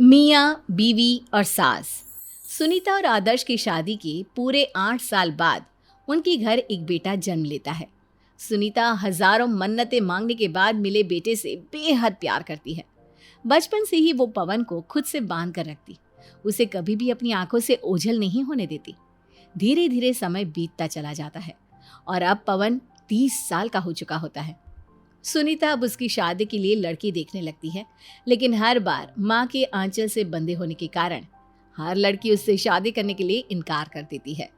मियाँ, बीवी और सास। सुनीता और आदर्श की शादी के पूरे 8 साल बाद उनके घर एक बेटा जन्म लेता है। सुनीता हजारों मन्नतें मांगने के बाद मिले बेटे से बेहद प्यार करती है। बचपन से ही वो पवन को खुद से बांध कर रखती, उसे कभी भी अपनी आंखों से ओझल नहीं होने देती। धीरे धीरे समय बीतता चला जाता है और अब पवन 30 साल का हो चुका होता है। सुनीता अब उसकी शादी के लिए लड़की देखने लगती है, लेकिन हर बार माँ के आंचल से बंधे होने के कारण हर लड़की उससे शादी करने के लिए इनकार कर देती है।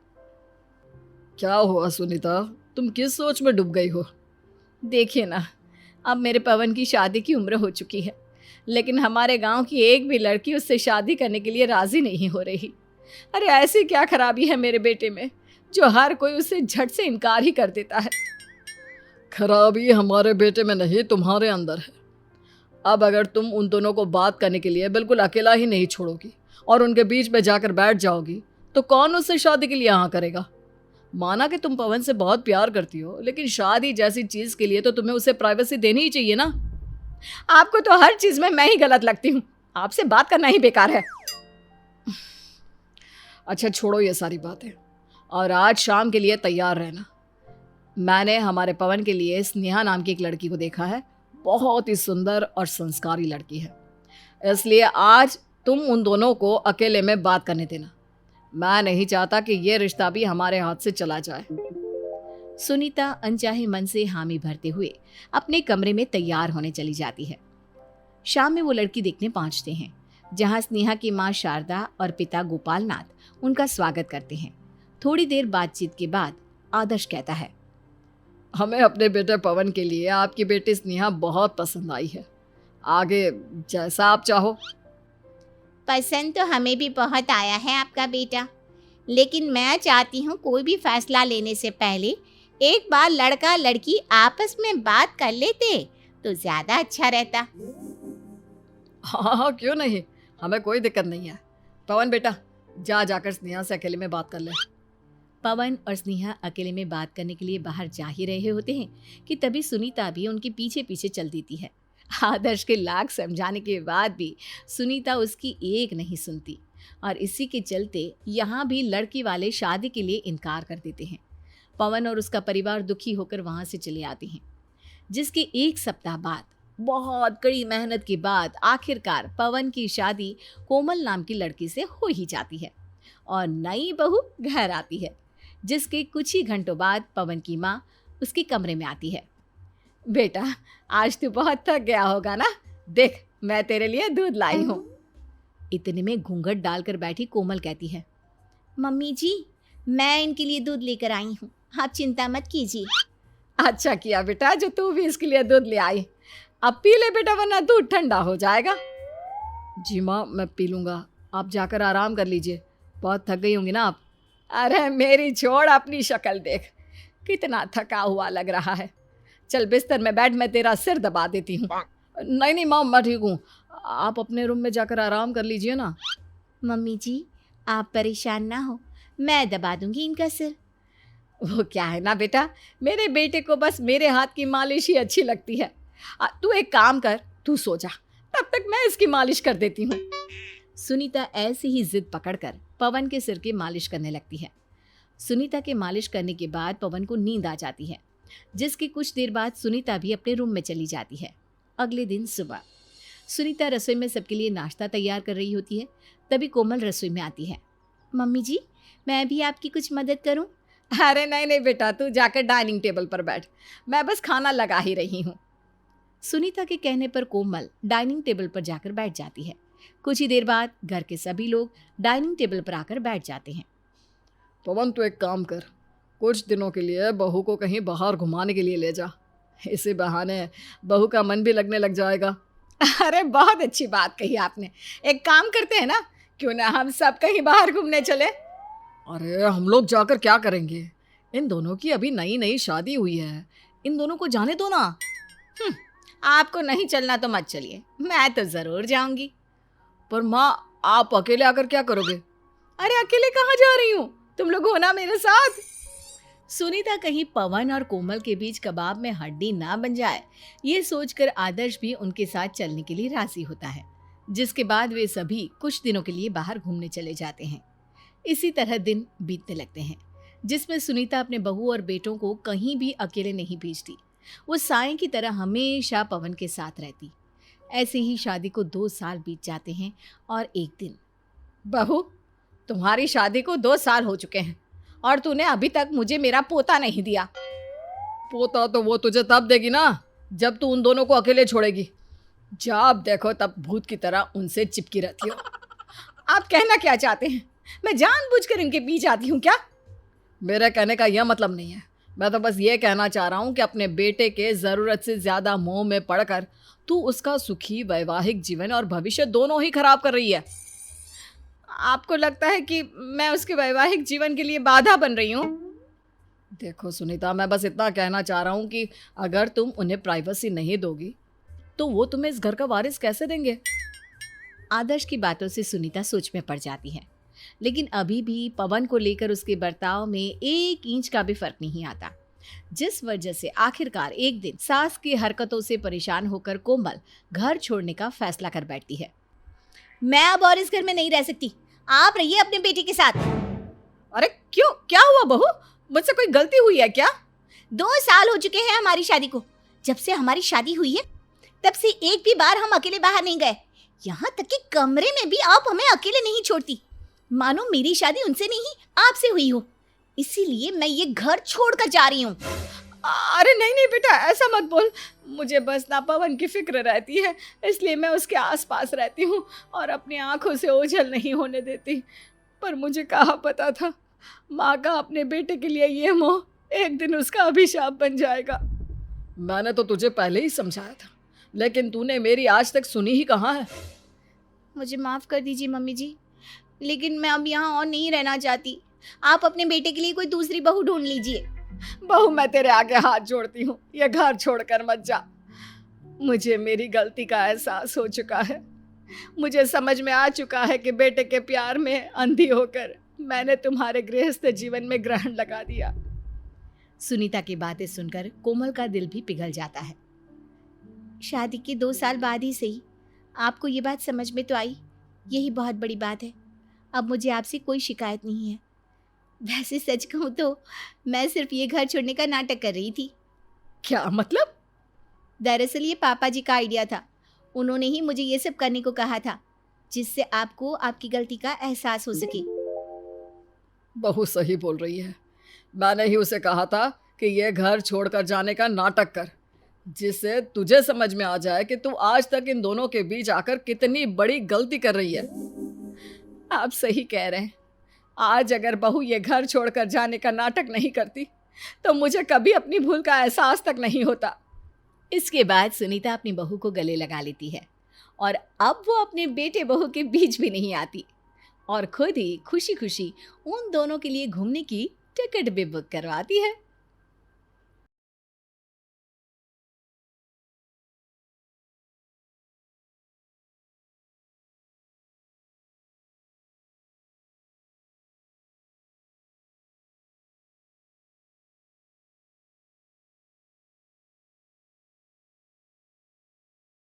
क्या हुआ सुनीता, तुम किस सोच में डूब गई हो? देखिए ना, अब मेरे पवन की शादी की उम्र हो चुकी है, लेकिन हमारे गांव की एक भी लड़की उससे शादी करने के लिए राजी नहीं हो रही। अरे ऐसी क्या खराबी है मेरे बेटे में जो हर कोई उससे झट से इनकार ही कर देता है। खराबी हमारे बेटे में नहीं, तुम्हारे अंदर है। अब अगर तुम उन दोनों को बात करने के लिए बिल्कुल अकेला ही नहीं छोड़ोगी और उनके बीच में जाकर बैठ जाओगी तो कौन उससे शादी के लिए यहाँ करेगा? माना कि तुम पवन से बहुत प्यार करती हो, लेकिन शादी जैसी चीज के लिए तो तुम्हें उसे प्राइवेसी देनी ही चाहिए ना। आपको तो हर चीज में मैं ही गलत लगती हूँ, आपसे बात करना ही बेकार है। अच्छा छोड़ो ये सारी बातें और आज शाम के लिए तैयार रहना। मैंने हमारे पवन के लिए स्नेहा नाम की एक लड़की को देखा है। बहुत ही सुंदर और संस्कारी लड़की है, इसलिए आज तुम उन दोनों को अकेले में बात करने देना। मैं नहीं चाहता कि ये रिश्ता भी हमारे हाथ से चला जाए। सुनीता अनचाहे मन से हामी भरते हुए अपने कमरे में तैयार होने चली जाती है। शाम में वो लड़की देखने पहुंचते हैं, जहां स्नेहा की मां शारदा और पिता गोपाल नाथ उनका स्वागत करते हैं। थोड़ी देर बातचीत के बाद आदर्श कहता है, हमें अपने बेटे पवन के लिए आपकी बेटी स्नेहा बहुत पसंद आई है। आगे जैसा आप चाहो। पसंद तो हमें भी बहुत आया है आपका बेटा, लेकिन मैं चाहती हूँ कोई भी फैसला लेने से पहले एक बार लड़का लड़की आपस में बात कर लेते तो ज़्यादा अच्छा रहता। हाँ हाँ, क्यों नहीं, हमें कोई दिक्कत नहीं है। पवन बेटा जाकर स्नेहा से अकेले में बात कर ले। पवन और स्नेहा अकेले में बात करने के लिए बाहर जा ही रहे होते हैं कि तभी सुनीता भी उनके पीछे पीछे चल देती है। आदर्श के लाख समझाने के बाद भी सुनीता उसकी एक नहीं सुनती और इसी के चलते यहाँ भी लड़की वाले शादी के लिए इनकार कर देते हैं। पवन और उसका परिवार दुखी होकर वहाँ से चले आते हैं, जिसके एक सप्ताह बाद बहुत कड़ी मेहनत के बाद आखिरकार पवन की शादी कोमल नाम की लड़की से हो ही जाती है और नई बहू घर आती है, जिसके कुछ ही घंटों बाद पवन की माँ उसके कमरे में आती है। बेटा आज तू बहुत थक गया होगा ना, देख मैं तेरे लिए दूध लाई हूँ। इतने में घूंघट डालकर बैठी कोमल कहती है, मम्मी जी मैं इनके लिए दूध लेकर आई हूँ, आप चिंता मत कीजिए। अच्छा किया बेटा जो तू भी इसके लिए दूध ले आई। अब पी ले बेटा, वरना दूध ठंडा हो जाएगा। जी माँ मैं पी लूँगा, आप जाकर आराम कर लीजिए, बहुत थक गई होंगी ना आप। अरे मेरी छोड़, अपनी शक्ल देख, कितना थका हुआ लग रहा है। चल बिस्तर में बैठ, मैं तेरा सिर दबा देती हूँ। नहीं नहीं माँ मैं ठीक हूँ, आप अपने रूम में जाकर आराम कर लीजिए ना। मम्मी जी आप परेशान ना हो, मैं दबा दूंगी इनका सिर। वो क्या है ना बेटा, मेरे बेटे को बस मेरे हाथ की मालिश ही अच्छी लगती है। तू एक काम कर, तू सो जा, तब तक मैं इसकी मालिश कर देती हूँ। सुनीता ऐसी ही जिद पकड़कर पवन के सिर की मालिश करने लगती है। सुनीता के मालिश करने के बाद पवन को नींद आ जाती है, जिसके कुछ देर बाद सुनीता भी अपने रूम में चली जाती है। अगले दिन सुबह सुनीता रसोई में सबके लिए नाश्ता तैयार कर रही होती है, तभी कोमल रसोई में आती है। मम्मी जी मैं भी आपकी कुछ मदद करूं? अरे नहीं नहीं बेटा, तू जाकर डाइनिंग टेबल पर बैठ, मैं बस खाना लगा ही रही हूँ। सुनीता के कहने पर कोमल डाइनिंग टेबल पर जाकर बैठ जाती है। कुछ ही देर बाद घर के सभी लोग डाइनिंग टेबल पर आकर बैठ जाते हैं। पवन तू एक काम कर, कुछ दिनों के लिए बहू को कहीं बाहर घुमाने के लिए ले जा, इसी बहाने बहू का मन भी लगने लग जाएगा। अरे बहुत अच्छी बात कही आपने, एक काम करते हैं ना, क्यों ना हम सब कहीं बाहर घूमने चले। अरे हम लोग जाकर क्या करेंगे, इन दोनों की अभी नई नई शादी हुई है, इन दोनों को जाने दो ना। आपको नहीं चलना तो मत चलिए, मैं तो जरूर जाऊंगी। पर माँ आप अकेले आकर क्या करोगे? अरे अकेले कहाँ जा रही हूँ, तुम लोग हो ना मेरे साथ। सुनीता कहीं पवन और कोमल के बीच कबाब में हड्डी ना बन जाए, ये सोचकर आदर्श भी उनके साथ चलने के लिए राजी होता है। जिसके बाद वे सभी कुछ दिनों के लिए बाहर घूमने चले जाते हैं। इसी तरह दिन बीतने लगते हैं, जिसमें सुनीता अपने बहू और बेटों को कहीं भी अकेले नहीं भेजती। वो साईं की तरह हमेशा पवन के साथ रहती। ऐसे ही शादी को 2 साल बीत जाते हैं और एक दिन, बहू, तुम्हारी शादी को 2 साल हो चुके हैं और तूने अभी तक मुझे मेरा पोता नहीं दिया। पोता तो वो तुझे तब देगी ना जब तू उन दोनों को अकेले छोड़ेगी। जब देखो तब भूत की तरह उनसे चिपकी रहती हो। आप कहना क्या चाहते हैं? मैं जानबूझकर इनके बीच आती हूँ क्या? मेरे कहने का यह मतलब नहीं है। मैं तो बस ये कहना चाह रहा हूँ कि अपने बेटे के ज़रूरत से ज़्यादा मोह में पड़कर तू उसका सुखी वैवाहिक जीवन और भविष्य दोनों ही खराब कर रही है। आपको लगता है कि मैं उसके वैवाहिक जीवन के लिए बाधा बन रही हूँ? देखो सुनीता, मैं बस इतना कहना चाह रहा हूँ कि अगर तुम उन्हें प्राइवेसी नहीं दोगी तो वो तुम्हें इस घर का वारिस कैसे देंगे? आदर्श की बातों से सुनीता सोच में पड़ जाती है, लेकिन अभी भी पवन को लेकर उसके बर्ताव में 1 इंच का भी फर्क नहीं आता, जिस वजह से आखिरकार एक दिन सास की हरकतों से परेशान होकर कोमल घर छोड़ने का फैसला कर बैठती है। मैं अब और इस घर में नहीं रह सकती, आप रहिए अपने बेटे के साथ। अरे क्यों, क्या हुआ बहू? मुझसे कोई गलती हुई है क्या? 2 साल हो चुके हैं हमारी शादी को। जब से हमारी शादी हुई है तब से एक भी बार हम अकेले बाहर नहीं गए। यहाँ तक कि कमरे में भी आप हमें अकेले नहीं छोड़ती, मानो मेरी शादी उनसे नहीं आपसे हुई हो। इसीलिए मैं ये घर छोड़कर जा रही हूँ। अरे नहीं नहीं बेटा, ऐसा मत बोल। मुझे बस ना पवन की फिक्र रहती है, इसलिए मैं उसके आसपास रहती हूँ और अपनी आंखों से ओझल नहीं होने देती। पर मुझे कहाँ पता था माँ का अपने बेटे के लिए ये मोह एक दिन उसका अभिशाप बन जाएगा। मैंने तो तुझे पहले ही समझाया था, लेकिन तूने मेरी आज तक सुनी ही कहाँ है। मुझे माफ़ कर दीजिए मम्मी जी, लेकिन मैं अब यहाँ और नहीं रहना चाहती। आप अपने बेटे के लिए कोई दूसरी बहू ढूंढ लीजिए। बहू, मैं तेरे आगे हाथ जोड़ती हूँ, ये घर छोड़कर मत जा। मुझे मेरी गलती का एहसास हो चुका है। मुझे समझ में आ चुका है कि बेटे के प्यार में अंधी होकर मैंने तुम्हारे गृहस्थ जीवन में ग्रहण लगा दिया। सुनीता की बातें सुनकर कोमल का दिल भी पिघल जाता है। शादी के 2 साल बाद ही सही आपको ये बात समझ में तो आई, यही बहुत बड़ी बात है। अब मुझे आपसे कोई शिकायत नहीं है। वैसे सच कहूँ तो मैं सिर्फ ये घर छोड़ने का नाटक कर रही थी। क्या मतलब? दरअसल ये पापा जी का आइडिया था। उन्होंने ही मुझे ये सब करने को कहा था, जिससे आपको आपकी गलती का एहसास हो सके। बहू सही बोल रही है। मैंने ही उसे कहा था कि ये घर छोड़कर जाने का नाटक कर, जिससे तुझे समझ में आ जाए कि तू आज तक इन दोनों के बीच आकर कितनी बड़ी गलती कर रही है। आप सही कह रहे हैं। आज अगर बहू ये घर छोड़कर जाने का नाटक नहीं करती तो मुझे कभी अपनी भूल का एहसास तक नहीं होता। इसके बाद सुनीता अपनी बहू को गले लगा लेती है और अब वो अपने बेटे बहू के बीच भी नहीं आती और खुद ही खुशी खुशी उन दोनों के लिए घूमने की टिकट भी बुक करवाती है।